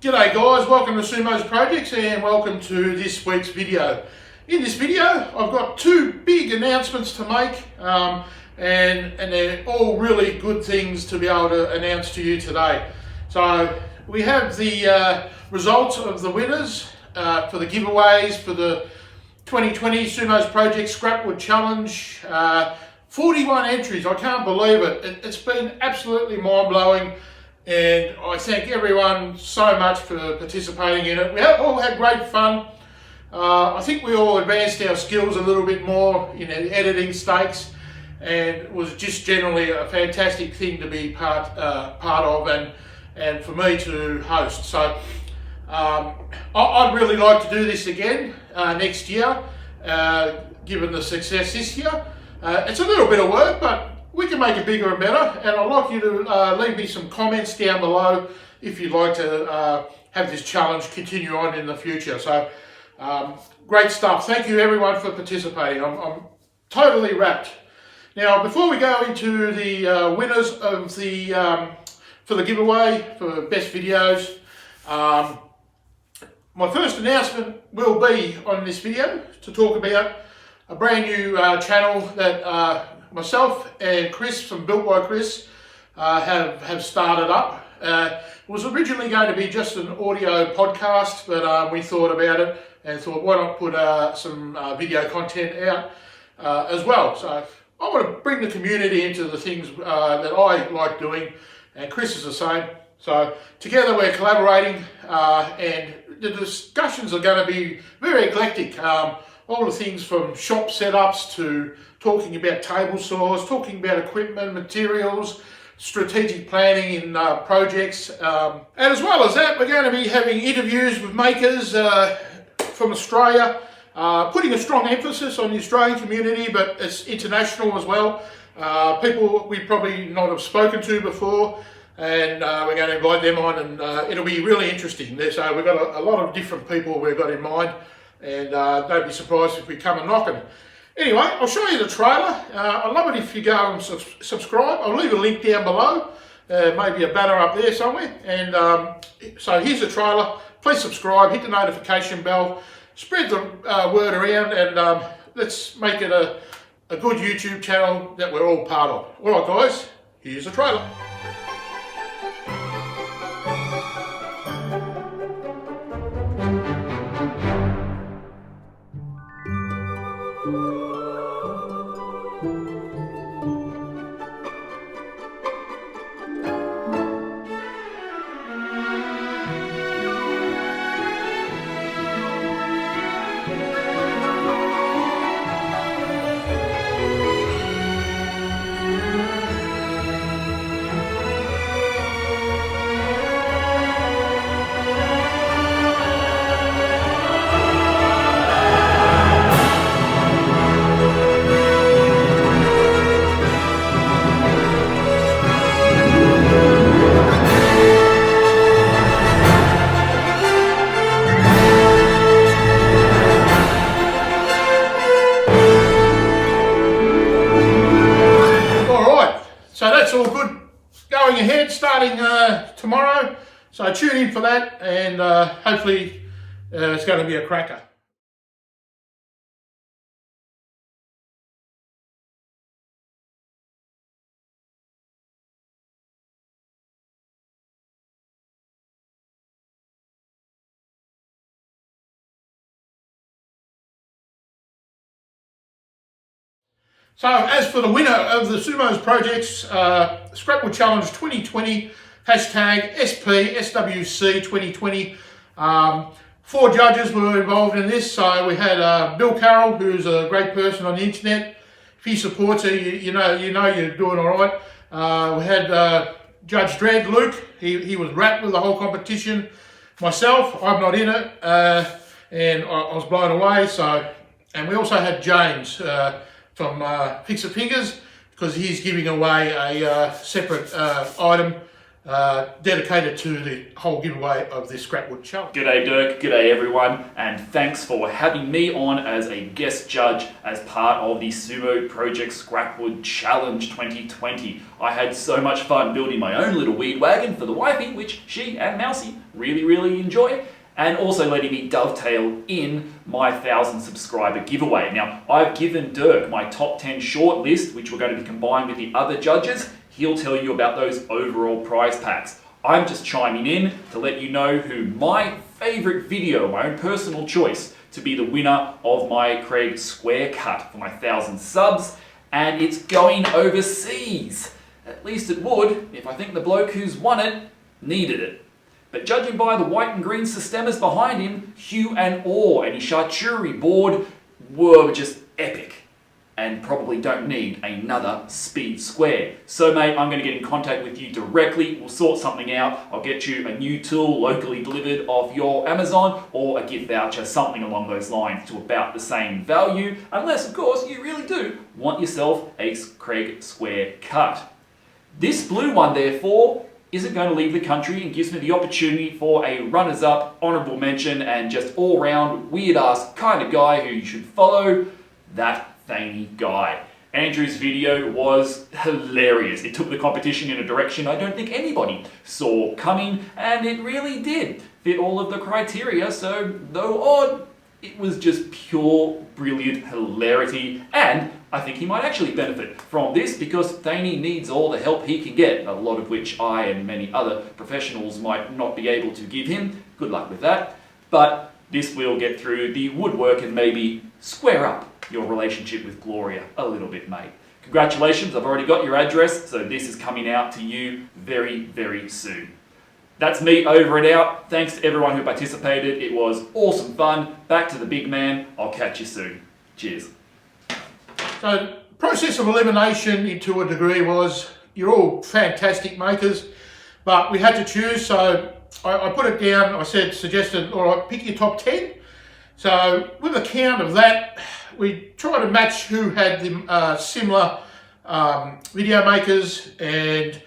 G'day guys, welcome to Sumo's Projects and welcome to this week's video. In this video I've got two big announcements to make and they're all really good things to be able to announce to you today. So we have the results of the winners for the giveaways for the 2020 Sumo's Projects Scrapwood Challenge. 41 entries, I can't believe it. It's been absolutely mind-blowing. And I thank everyone so much for participating in it. We have all had great fun. I think we all advanced our skills a little bit more in editing stakes, and it was just generally a fantastic thing to be part of and for me to host. So I'd really like to do this again next year, given the success this year. It's a little bit of work, but we can make it bigger and better, and I'd like you to leave me some comments down below if you'd like to have this challenge continue on in the future. So great stuff. Thank you everyone for participating. I'm totally wrapped. Now before we go into the winners of the for the giveaway for best videos, my first announcement will be on this video to talk about a brand new channel that myself and Chris from Built by Chris have started up. It was originally going to be just an audio podcast, but we thought about it and thought, why not put some video content out as well. So I want to bring the community into the things that I like doing, and Chris is the same. So together we're collaborating, and the discussions are going to be very eclectic. All the things from shop setups to talking about table saws, talking about equipment, materials, strategic planning in projects. And as well as that, we're going to be having interviews with makers from Australia, putting a strong emphasis on the Australian community, but it's international as well. People we probably not have spoken to before, and we're going to invite them on, and it'll be really interesting. So we've got a lot of different people we've got in mind, and don't be surprised if we come and knock them. Anyway, I'll show you the trailer. I'd love it if you go and subscribe. I'll leave a link down below, maybe a banner up there somewhere. And so here's the trailer. Please subscribe, hit the notification bell, spread the word around, and let's make it a good YouTube channel that we're all part of. All right, guys, here's the trailer. So that's all good going ahead, starting tomorrow. So tune in for that, and hopefully it's going to be a cracker. So as for the winner of the Sumo's Projects Scrapwood Challenge 2020, hashtag SPSWC 2020, 4 judges were involved in this. So we had Bill Carroll, who's a great person on the internet. If he supports you, you know you're doing all right. We had Judge Dredd, Luke. He was wrapped with the whole competition. Myself, I'm not in it, and I was blown away. So, and we also had James from Fix It Fingers, because he's giving away a separate item dedicated to the whole giveaway of this scrap wood challenge. G'day Dirk, g'day everyone, and thanks for having me on as a guest judge as part of the Sumo Project Scrapwood Challenge 2020. I had so much fun building my own little weed wagon for the wifey, which she and Mousy really enjoy, and also letting me dovetail in my 1,000 subscriber giveaway. Now, I've given Dirk my top 10 short list, which we're going to be combined with the other judges. He'll tell you about those overall prize packs. I'm just chiming in to let you know who my favorite video, my own personal choice, to be the winner of my Craig Square Cut for my 1,000 subs, and it's going overseas. At least it would, if I think the bloke who's won it needed it. But judging by the white and green systemas behind him, hue and awe and his charcuterie board were just epic. And probably don't need another speed square. So mate, I'm going to get in contact with you directly. We'll sort something out. I'll get you a new tool locally delivered off your Amazon, or a gift voucher, something along those lines, to about the same value, unless of course you really do want yourself a Craig Square Cut. This blue one therefore isn't going to leave the country and gives me the opportunity for a runners-up, honourable mention, and just all-round weird-ass kind of guy who you should follow, that Thaney guy. Andrew's video was hilarious. It took the competition in a direction I don't think anybody saw coming, and it really did fit all of the criteria, so though odd, it was just pure, brilliant hilarity, and I think he might actually benefit from this because Thaney needs all the help he can get, a lot of which I and many other professionals might not be able to give him. Good luck with that. But this will get through the woodwork and maybe square up your relationship with Gloria a little bit, mate. Congratulations, I've already got your address, so this is coming out to you very soon. That's me over and out. Thanks to everyone who participated. It was awesome fun. Back to the big man. I'll catch you soon. Cheers. So the process of elimination to a degree was, you're all fantastic makers, but we had to choose, so I put it down. I suggested, all right, pick your top 10. So with a count of that, we tried to match who had the similar video makers, and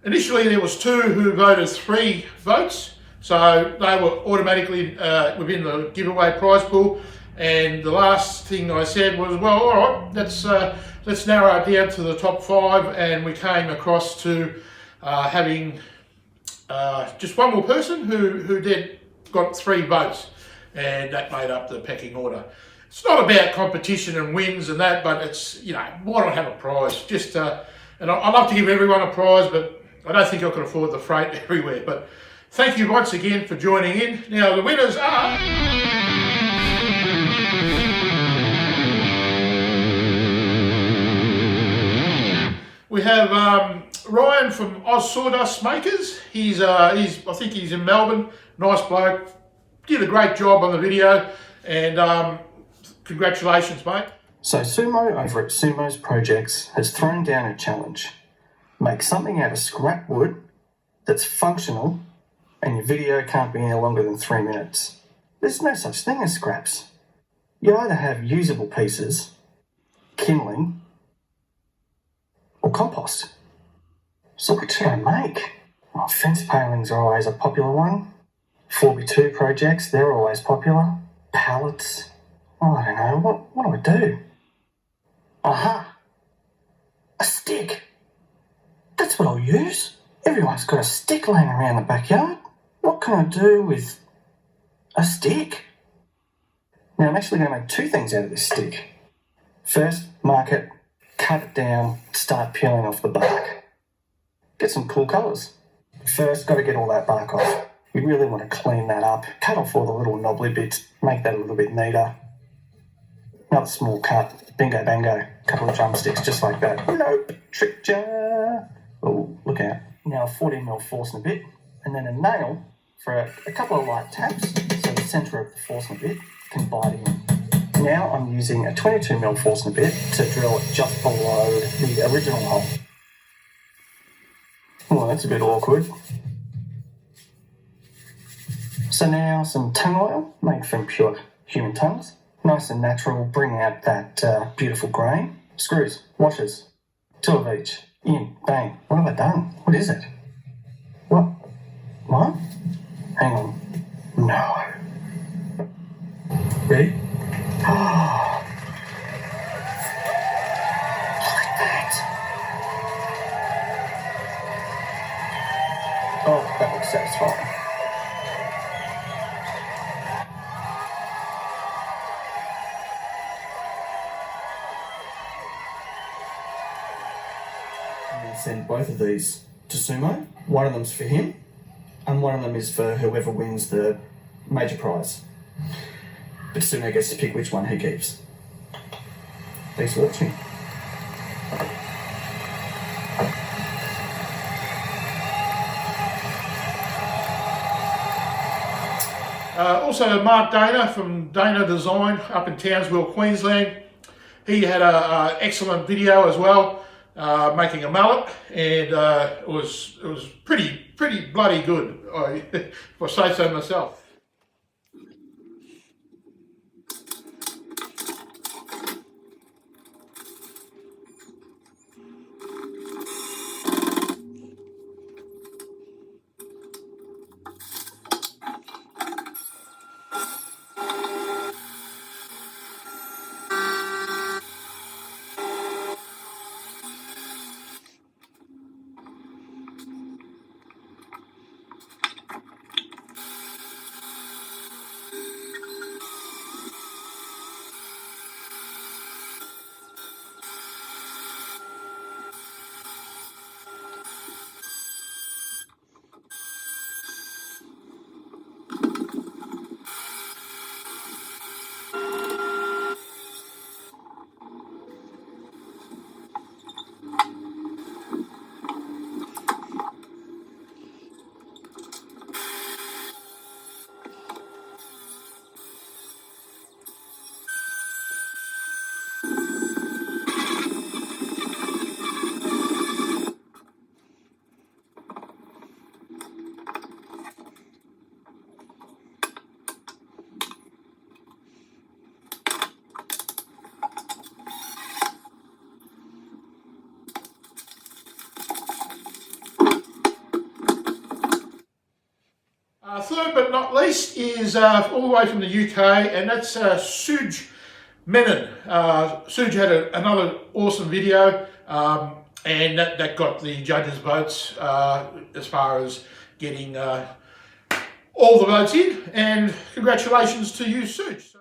initially there was 2 who voted 3 votes, so they were automatically within the giveaway prize pool. And the last thing I said was, well, all right, let's narrow it down to the top 5, and we came across to having just one more person who got 3 votes, and that made up the pecking order. It's not about competition and wins and that, but it's, you know, why not have a prize? Just, and I'd love to give everyone a prize, but I don't think I can afford the freight everywhere. But thank you once again for joining in. Now the winners are... We have Ryan from Oz Sawdust Makers. I think he's in Melbourne. Nice bloke. Did a great job on the video, and congratulations, mate. So Sumo over at Sumo's Projects has thrown down a challenge. Make something out of scrap wood that's functional, and your video can't be any longer than 3 minutes. There's no such thing as scraps. You either have usable pieces, kindling, or compost. So what should I make? Well, fence palings are always a popular one. 4x2 projects, they're always popular. Pallets. Oh, I don't know, what do I do? Aha! A stick! That's what I'll use. Everyone's got a stick laying around the backyard. What can I do with a stick? Now I'm actually going to make 2 things out of this stick. First, mark it, cut it down, start peeling off the bark. Get some cool colours. First, got to get all that bark off. You really want to clean that up, cut off all the little knobbly bits, make that a little bit neater. Another small cut, bingo bango, couple of drumsticks just like that. Nope, trick jar. Oh, look out. Now a 14mm Forstner bit, and then a nail for a couple of light taps, so the centre of the Forstner bit can bite in. Now I'm using a 22mm Forstner bit to drill just below the original hole. Well, that's a bit awkward. So now some tongue oil made from pure human tongues. Nice and natural, bring out that beautiful grain. Screws, washers, 2 of each. In, bang. What have I done? What is it? What? Hang on. No. Ready? Like that. Oh, that looks satisfying. I'm going to send both of these to Sumo. One of them's for him, and one of them is for whoever wins the major prize. But Sumo gets to pick which one he keeps. Thanks for watching. Also, Mark Dana from Dana Design up in Townsville, Queensland. He had an excellent video as well, making a mallet, and it was pretty bloody good, if I say so myself. Third but not least is all the way from the UK, and that's Serge Menon. Serge had another awesome video, and that got the judges' votes as far as getting all the votes in, and congratulations to you, Serge.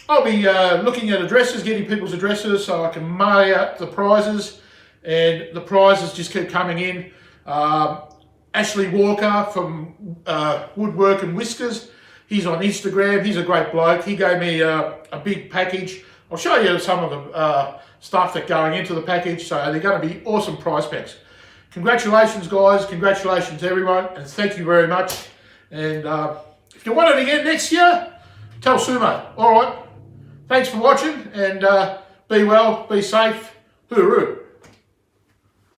I'll be looking at addresses, getting people's addresses so I can mail out the prizes, and the prizes just keep coming in. Ashley Walker from Woodworking Whiskers, he's on Instagram, he's a great bloke. He gave me a big package. I'll show you some of the stuff that's going into the package, so they're going to be awesome prize packs. Congratulations guys, congratulations everyone, and thank you very much. And if you want it again next year, tell Sumo. All right. Thanks for watching, and be well, be safe. Hooroo.